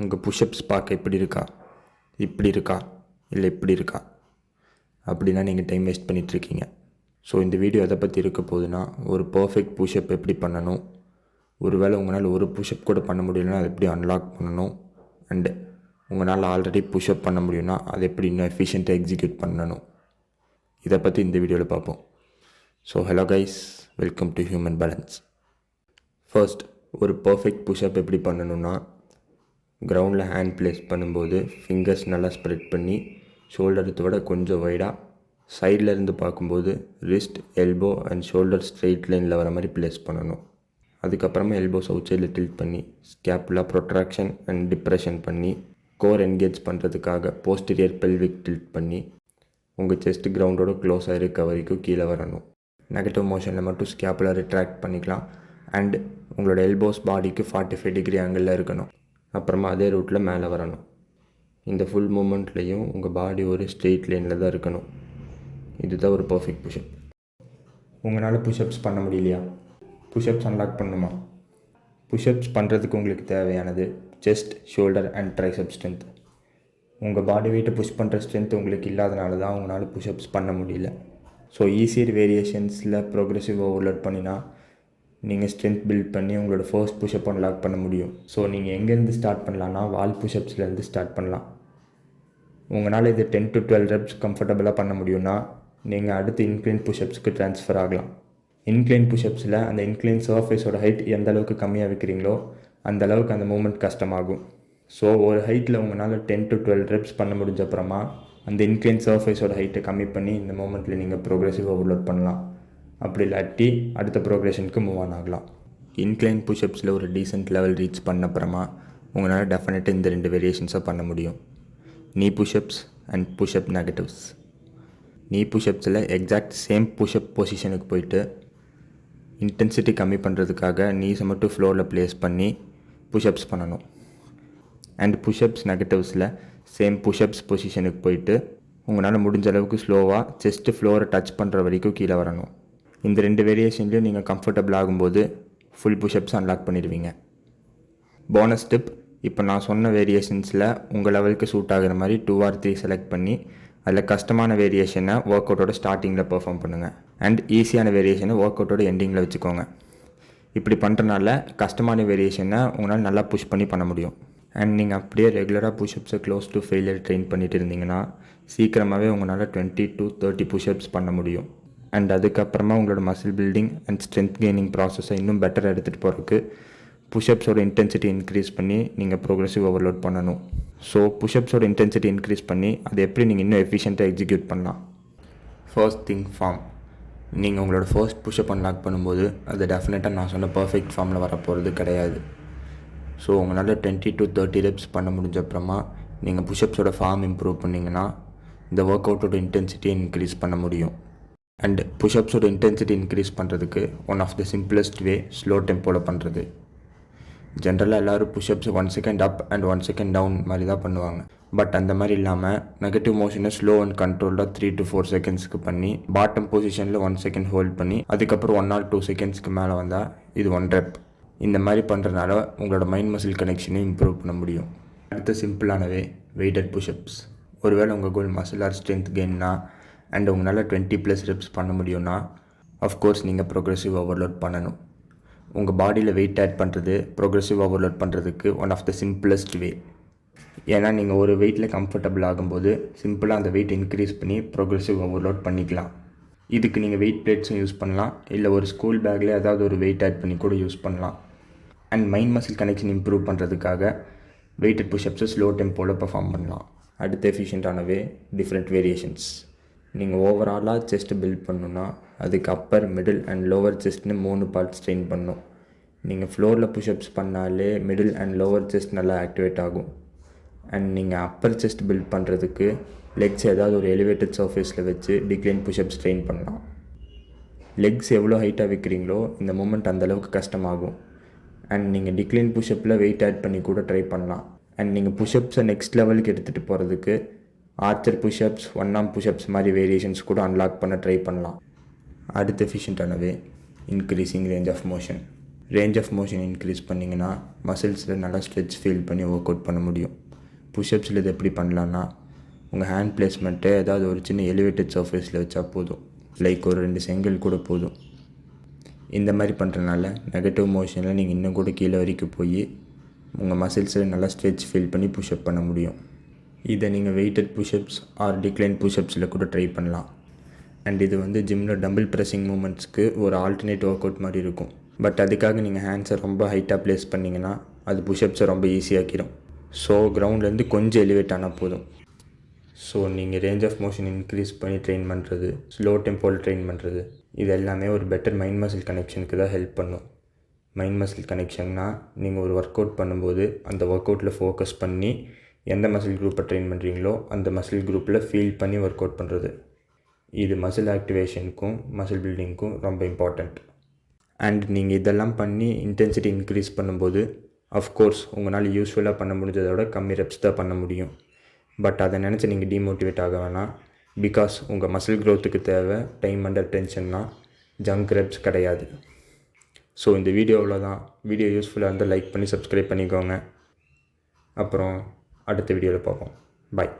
உங்கள் புஷ்அப்ஸ் பார்க்க இப்படி இருக்கா, இப்படி இருக்கா, இல்லை இப்படி இருக்கா அப்படின்னா நீங்கள் டைம் வேஸ்ட் பண்ணிகிட்ருக்கீங்க. ஸோ இந்த வீடியோ எதை பற்றி இருக்க போகுதுன்னா, ஒரு பர்ஃபெக்ட் புஷ்அப் எப்படி பண்ணணும், ஒருவேளை உங்களால் ஒரு புஷ்அப் கூட பண்ண முடியலன்னா அதை எப்படி அன்லாக் பண்ணணும், அண்டு உங்களால் ஆல்ரெடி புஷ்அப் பண்ண முடியும்னா அதை எப்படி இன்னும் எஃபிஷியண்ட்டாக எக்ஸிக்யூட் பண்ணணும், இதை பற்றி இந்த வீடியோவில் பார்ப்போம். So hello guys, welcome to human balance. First, ஒரு பர்ஃபெக்ட் புஷ்அப் எப்படி பண்ணணும்னா, கிரவுண்டில் ஹேண்ட் ப்ளேஸ் பண்ணும்போது ஃபிங்கர்ஸ் நல்லா ஸ்ப்ரெட் பண்ணி ஷோல்டரத்தை விட கொஞ்சம் வைடாக, சைடில் இருந்து பார்க்கும்போது wrist, elbow and shoulder straight லைனில் வர மாதிரி ப்ளேஸ் பண்ணணும். அதுக்கப்புறமா எல்போஸ் அவுட் சைடில் டில்ட் பண்ணி ஸ்கேப்புலா ப்ரொட்ராக்ஷன் அண்ட் டிப்ரெஷன் பண்ணி கோர் என்கேஜ் பண்ணுறதுக்காக போஸ்டீரியர் பெல்விக் டில்ட் பண்ணி உங்கள் செஸ்ட் கிரவுண்டோட க்ளோஸாக இருக்க வரைக்கும் கீழே வரணும். நெகட்டிவ் மோஷனில் மட்டும் ஸ்கேப்புலா ரிட்ராக்ட் பண்ணிக்கலாம் அண்ட் உங்களோட எல்போஸ் பாடிக்கு 45 டிகிரி ஆங்கிளில் இருக்கணும். அப்புறமா அதே ரூட்டில் மேலே வரணும். இந்த ஃபுல் மூமெண்ட்லேயும் உங்கள் பாடி ஒரு ஸ்ட்ரெயிட் லைனில் தான் இருக்கணும். இதுதான் ஒரு பர்ஃபெக்ட் புஷ்அப். உங்களால் புஷ்அப்ஸ் பண்ண முடியலையா? புஷ்அப்ஸ் அன்லாக் பண்ணணுமா? புஷ்அப்ஸ் பண்ணுறதுக்கு உங்களுக்கு தேவையானது chest, shoulder and tricep strength. உங்கள் பாடி வெயிட்டை புஷ் பண்ணுற ஸ்ட்ரென்த் உங்களுக்கு இல்லாதனால தான் உங்களால் புஷ்அப்ஸ் பண்ண முடியல. ஸோ ஈஸியர் வேரியேஷன்ஸில் ப்ரோக்ரெசிவ் ஓவர்லோட் பண்ணினா நீங்கள் ஸ்ட்ரென்த் பில்ட் பண்ணி உங்களோட ஃபர்ஸ்ட் புஷ்அப் அன்லாக் பண்ண முடியும். ஸோ நீங்கள் எங்கேருந்து ஸ்டார்ட் பண்ணலான்னா வால் புஷ்அப்ஸ்லேருந்து ஸ்டார்ட் பண்ணலாம். உங்களால் இது 10 to 12 reps கம்ஃபர்டபுளாக பண்ண முடியும்னா நீங்கள் அடுத்து இன்க்ளைன் புஷ்அப்ஸ்க்கு ட்ரான்ஸ்ஃபர் ஆகலாம். இன்க்ளைன் புஷ்அப்ஸில் அந்த இன்க்ளைன் சர்ஃபேஸோட ஹைட் எந்த அளவுக்கு கம்மியாக வைக்கிறீங்களோ அந்த அளவுக்கு அந்த மூமெண்ட் கஷ்டமாகும். ஸோ ஒரு ஹைட்டில் உங்களால் 10 to 12 reps பண்ண முடிஞ்ச அப்புறமா அந்த இன்க்ளைன் சர்ஃபேஸோட ஹைட்டை கம்மி பண்ணி இந்த மூமெண்ட்டில் நீங்கள் ப்ரோக்ரெசிவ் ஓவர்லோட் பண்ணலாம். அப்படி இல்லாட்டி அடுத்த ப்ரோக்ரெஷனுக்கு மூவ் ஆன் ஆகலாம். இன்க்ளைன் புஷ்அப்ஸில் ஒரு டீசென்ட் லெவல் ரீச் பண்ண அப்புறமா உங்களால் டெஃபினட்டாக இந்த 2 வேரியேஷன்ஸாக பண்ண முடியும். நீ புஷ்அப்ஸ் அண்ட் புஷ்அப் நெகட்டிவ்ஸ். நீ புஷ்அப்ஸில் எக்ஸாக்ட் சேம் புஷ்அப் பொசிஷனுக்கு போயிட்டு இன்டென்சிட்டி கம்மி பண்ணுறதுக்காக நீஸை மட்டும் ஃப்ளோரில் ப்ளேஸ் பண்ணி புஷ்அப்ஸ் பண்ணணும். அண்ட் புஷ்அப்ஸ் நெகட்டிவ்ஸில் சேம் புஷ்அப்ஸ் பொசிஷனுக்கு போயிட்டு உங்களால் முடிஞ்ச அளவுக்கு ஸ்லோவாக செஸ்ட்டு ஃப்ளோரை டச் பண்ணுற வரைக்கும் கீழே வரணும். இந்த 2 வேரியேஷன்லையும் நீங்கள் கம்ஃபர்டபுள் ஆகும்போது ஃபுல் புஷ்அப்ஸ் அன்லாக் பண்ணிடுவீங்க. போனஸ் டிப், இப்போ நான் சொன்ன வேரியேஷன்ஸில் உங்கள் லெவலுக்கு சூட் ஆகிற மாதிரி 2 or 3 செலக்ட் பண்ணி அதில் கஷ்டமான வேரியேஷனை ஒர்க் அவுட்டோட ஸ்டார்டிங்கில் பெர்ஃபார்ம் பண்ணுங்கள் அண்ட் ஈஸியான வேரியேஷனை ஒர்க் அவுட்டோட எண்டிங்கில் வச்சுக்கோங்க. இப்படி பண்ணுறனால கஷ்டமான வேரியேஷனை உங்களால் நல்லா புஷ் பண்ண முடியும். அண்ட் நீங்கள் அப்படியே ரெகுலராக புஷ்அப்ஸை க்ளோஸ் டு ஃபெயிலியர் ட்ரெயின் பண்ணிட்டு இருந்தீங்கன்னா சீக்கிரமாகவே உங்களால் 20 to 30 புஷ்அப்ஸ் பண்ண முடியும். அண்ட் அதுக்கப்புறமா உங்களோட muscle building and strength gaining ப்ராசஸை இன்னும் பெட்டராக எடுத்துகிட்டு போகிறதுக்கு புஷ்அப்ஸோட இன்டென்சிட்டி இன்க்ரீஸ் பண்ணி நீங்கள் ப்ரோக்ரெசிவ் ஓவர்லோட் பண்ணணும். ஸோ புஷ்அப்ஸோட இன்டென்சிட்டி இன்க்ரீஸ் பண்ணி அதை எப்படி நீங்கள் இன்னும் எஃபிஷியண்ட்டாக எக்ஸிக்யூட் பண்ணலாம். First thing, form. நீங்கள் உங்களோட ஃபர்ஸ்ட் புஷ்அப் அன்லாக் பண்ணும்போது அது டெஃபினட்டாக நான் சொன்ன பர்ஃபெக்ட் ஃபார்மில் வரப்போகிறது கிடையாது. ஸோ உங்களால் 20 to 30 reps பண்ண முடிஞ்ச அப்புறமா நீங்கள் புஷ்அப்ஸோட ஃபார்ம் இம்ப்ரூவ் பண்ணிங்கன்னா இந்த ஒர்க் அவுட்டோட இன்டென்சிட்டியை இன்க்ரீஸ் பண்ண முடியும். அண்ட் புஷ்அப்ஸோட இன்டென்சிட்டி இன்க்ரீஸ் பண்ணுறதுக்கு one of the simplest way slow டெம்போவில் பண்ணுறது. ஜென்ரலாக எல்லோரும் pushups 1 second up and 1 second down மாதிரி தான் பண்ணுவாங்க. பட் அந்த மாதிரி இல்லாமல் நெகட்டிவ் மோஷனை ஸ்லோ அண்ட் கண்ட்ரோல்டாக 3 to 4 secondsக்கு பண்ணி பாட்டம் பொசிஷனில் 1 second ஹோல்ட் பண்ணி அதுக்கப்புறம் 1 or 2 secondsக்கு மேலே வந்தால் இது 1 rep. இந்த மாதிரி பண்ணுறதுனால உங்களோட மைண்ட் மசில் கனெக்ஷனையும் இம்ப்ரூவ் பண்ண முடியும். அடுத்த சிம்பிளானவே வெயிட்டட் புஷ்அப்ஸ். ஒருவேளை உங்கள் கோல் மசில் ஆர் ஸ்ட்ரென்த் கெயின்னா அண்ட் உங்களால் 20+ reps பண்ண முடியும்னா அஃப்கோர்ஸ் நீங்கள் ப்ரோக்ரெசிவ் ஓவர்லோட் பண்ணணும். உங்கள் பாடியில் வெயிட் ஆட் பண்ணுறது ப்ரோக்ரெசிவ் ஓவர்லோட் பண்ணுறதுக்கு one of the simplest way. ஏன்னா நீங்கள் ஒரு வெயிட்டில் கம்ஃபர்டபுள் ஆகும்போது சிம்பிளாக அந்த வெயிட் இன்க்ரீஸ் பண்ணி ப்ரோக்ரெசிவ் ஓவர்லோட் பண்ணிக்கலாம். இதுக்கு நீங்கள் வெயிட் பிளேட்ஸும் யூஸ் பண்ணலாம், இல்லை ஒரு ஸ்கூல் பேக்கில் ஏதாவது ஒரு வெயிட் ஆட் பண்ணி கூட யூஸ் பண்ணலாம். And mind muscle connection improve பண்ணுறதுக்காக வெயிட்டட் புஷ்அப்ஸை ஸ்லோ டெம்போவில் பெர்ஃபார்ம் பண்ணலாம். அடுத்த எஃபிஷியண்ட்டானவே டிஃப்ரெண்ட் வேரியேஷன்ஸ். நீங்கள் ஓவராலாக செஸ்ட் பில்ட் பண்ணணுன்னா அதுக்கு அப்பர், மிடில் அண்ட் லோவர் செஸ்ட்னு 3 பார்ட்ஸ் ட்ரெயின் பண்ணணும். நீங்கள் ஃப்ளோரில் புஷ்அப்ஸ் பண்ணாலே மிடில் அண்ட் லோவர் செஸ்ட் நல்லா ஆக்டிவேட் ஆகும். அண்ட் நீங்கள் அப்பர் செஸ்ட் பில்ட் பண்ணுறதுக்கு லெக்ஸ் ஏதாவது ஒரு எலிவேட்டட் சர்ஃபேஸில் வச்சு டிக்ளைன் புஷ்அப்ஸ் ட்ரெயின் பண்ணலாம். லெக்ஸ் எவ்வளோ ஹைட்டாக வைக்கிறீங்களோ இந்த மூமெண்ட் அந்தளவுக்கு கஷ்டமாகும். அண்ட் நீங்கள் டிக்ளைன் புஷ்அப்பில் வெயிட் ஆட் பண்ணி கூட ட்ரை பண்ணலாம். அண்ட் நீங்கள் புஷ்அப்ஸை நெக்ஸ்ட் லெவலுக்கு எடுத்துகிட்டு போகிறதுக்கு ஆர்ச்சர் புஷ்அப்ஸ், 1 arm புஷ்அப்ஸ் மாதிரி வேரியேஷன்ஸ் கூட அன்லாக் பண்ண ட்ரை பண்ணலாம். அடுத்த எஃபிஷியண்ட்டானவே increasing range of motion. Range of motion increase பண்ணிங்கன்னா மசில்ஸில் நல்லா ஸ்ட்ரெச் ஃபீல் பண்ணி ஒர்க் அவுட் பண்ண முடியும். புஷ்அப்ஸில் இது எப்படி பண்ணலான்னா, உங்கள் ஹேண்ட் பிளேஸ்மெண்ட்டை ஏதாவது ஒரு சின்ன எலிவேட்டட் சர்ஃபேஸில் வச்சா போதும். லைக் ஒரு 2 செங்கல் கூட போதும். இந்த மாதிரி பண்ணுறதுனால நெகட்டிவ் மோஷனில் நீங்கள் இன்னும் கூட கீழே வரைக்கும் போய் உங்கள் மசில்ஸில் நல்லா ஸ்ட்ரெச் ஃபீல் பண்ணி புஷ்அப் பண்ண முடியும். இதை நீங்கள் வெயிட்டட் புஷ்அப்ஸ் ஆர் டிக்ளைன் புஷ்அப்ஸில் கூட ட்ரை பண்ணலாம். அண்ட் இது ஜிம்மில் டம்பிள் ப்ரெஸ்ஸிங் மூமெண்ட்ஸ்க்கு ஒரு ஆல்டர்னேட் ஒர்க் அவுட் மாதிரி இருக்கும். பட் அதுக்காக நீங்கள் ஹேண்ட்ஸை ரொம்ப ஹைட்டாக ப்ளேஸ் பண்ணிங்கன்னா அது புஷ்அப்ஸை ரொம்ப ஈஸியாக்கிடும். ஸோ கிரவுண்ட்லேருந்து கொஞ்சம் எலிவேட் ஆனால் போதும். ஸோ நீங்கள் ரேஞ்ச் ஆஃப் மோஷன் இன்க்ரீஸ் பண்ணி ட்ரெயின் பண்ணுறது, ஸ்லோ டெம்போவில் ட்ரெயின் பண்ணுறது, இது எல்லாமே ஒரு பெட்டர் மைண்ட் மசில் கனெக்ஷனுக்கு தான் ஹெல்ப் பண்ணும். மைண்ட் மசில் கனெக்ஷன்னா நீங்கள் ஒரு ஒர்க் அவுட் பண்ணும்போது அந்த ஒர்க் அவுட்டில் ஃபோக்கஸ் பண்ணி எந்த மசில் குரூப்பை ட்ரெயின் பண்ணுறீங்களோ அந்த மசில் குரூப்பில் ஃபீல் பண்ணி ஒர்க் அவுட் பண்ணுறது. இது மசில் ஆக்டிவேஷனுக்கும் மசில் பில்டிங்க்கும் ரொம்ப இம்பார்ட்டண்ட். அண்ட் நீங்கள் இதெல்லாம் பண்ணி இன்டென்சிட்டி இன்க்ரீஸ் பண்ணும்போது அஃப்கோர்ஸ் உங்களால் யூஸ்ஃபுல்லாக பண்ண முடிஞ்சதை விட கம்மி ரெப்ஸ் தான் பண்ண முடியும். பட் அதை நினச்சி நீங்கள் டிமோட்டிவேட் ஆக வேணாம். பிகாஸ் உங்கள் மசில் க்ரோத்துக்கு தேவை டைம் அண்டர் டென்ஷன்னா ஜங்க் ரெப்ஸ் கிடையாது. ஸோ இந்த வீடியோவில் தான். வீடியோ யூஸ்ஃபுல்லாக இருந்தால் லைக் பண்ணி சப்ஸ்கிரைப் பண்ணிக்கோங்க. அப்புறம் அடுத்த வீடியோவில் பார்ப்போம். பாய்.